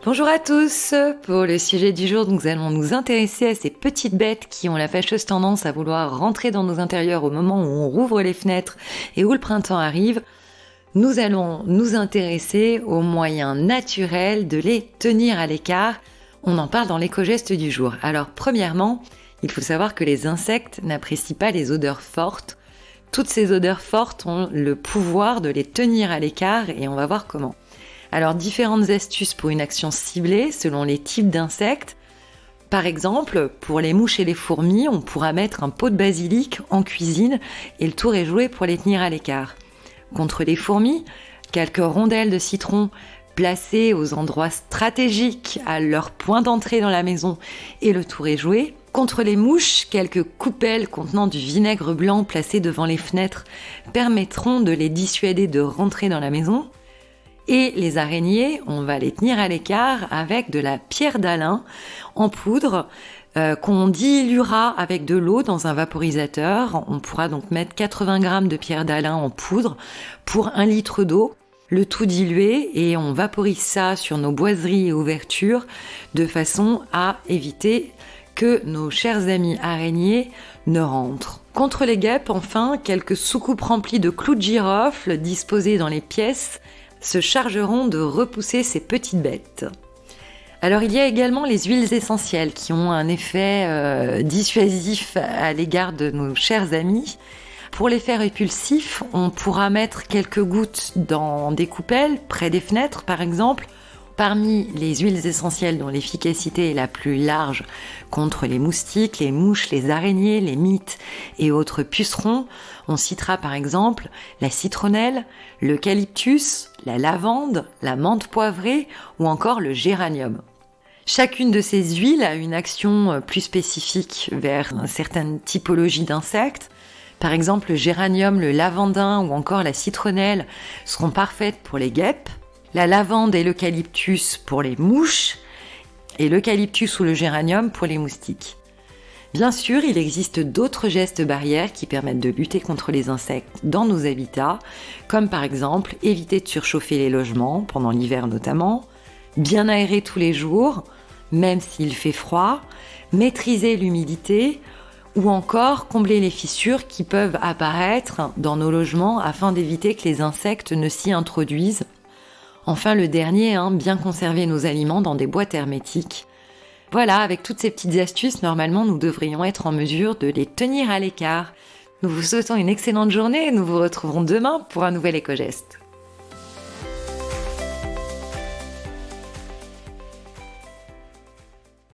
Bonjour à tous. Pour le sujet du jour, nous allons nous intéresser à ces petites bêtes qui ont la fâcheuse tendance à vouloir rentrer dans nos intérieurs au moment où on rouvre les fenêtres et où le printemps arrive. Nous allons nous intéresser aux moyens naturels de les tenir à l'écart. On en parle dans l'éco-geste du jour. Alors premièrement, il faut savoir que les insectes n'apprécient pas les odeurs fortes. Toutes ces odeurs fortes ont le pouvoir de les tenir à l'écart et on va voir comment. Alors, différentes astuces pour une action ciblée selon les types d'insectes. Par exemple, pour les mouches et les fourmis, on pourra mettre un pot de basilic en cuisine et le tour est joué pour les tenir à l'écart. Contre les fourmis, quelques rondelles de citron placées aux endroits stratégiques à leur point d'entrée dans la maison et le tour est joué. Contre les mouches, quelques coupelles contenant du vinaigre blanc placées devant les fenêtres permettront de les dissuader de rentrer dans la maison. Et les araignées, on va les tenir à l'écart avec de la pierre d'Alain en poudre qu'on diluera avec de l'eau dans un vaporisateur. On pourra donc mettre 80 g de pierre d'Alain en poudre pour 1 litre d'eau, le tout dilué, et on vaporise ça sur nos boiseries et ouvertures de façon à éviter que nos chers amis araignées ne rentrent. Contre les guêpes, enfin, quelques soucoupes remplies de clous de girofle disposées dans les pièces se chargeront de repousser ces petites bêtes. Alors il y a également les huiles essentielles qui ont un effet dissuasif à l'égard de nos chers amis. Pour l'effet répulsif, on pourra mettre quelques gouttes dans des coupelles, près des fenêtres par exemple. Parmi les huiles essentielles dont l'efficacité est la plus large contre les moustiques, les mouches, les araignées, les mites et autres pucerons, on citera par exemple la citronnelle, l'eucalyptus, la lavande, la menthe poivrée ou encore le géranium. Chacune de ces huiles a une action plus spécifique vers certaines typologies d'insectes. Par exemple, le géranium, le lavandin ou encore la citronnelle seront parfaites pour les guêpes. La lavande et l'eucalyptus pour les mouches, et l'eucalyptus ou le géranium pour les moustiques. Bien sûr, il existe d'autres gestes barrières qui permettent de lutter contre les insectes dans nos habitats, comme par exemple éviter de surchauffer les logements, pendant l'hiver notamment, bien aérer tous les jours, même s'il fait froid, maîtriser l'humidité, ou encore combler les fissures qui peuvent apparaître dans nos logements afin d'éviter que les insectes ne s'y introduisent. Enfin, le dernier, bien conserver nos aliments dans des boîtes hermétiques. Voilà, avec toutes ces petites astuces, normalement, nous devrions être en mesure de les tenir à l'écart. Nous vous souhaitons une excellente journée et nous vous retrouverons demain pour un nouvel éco-geste.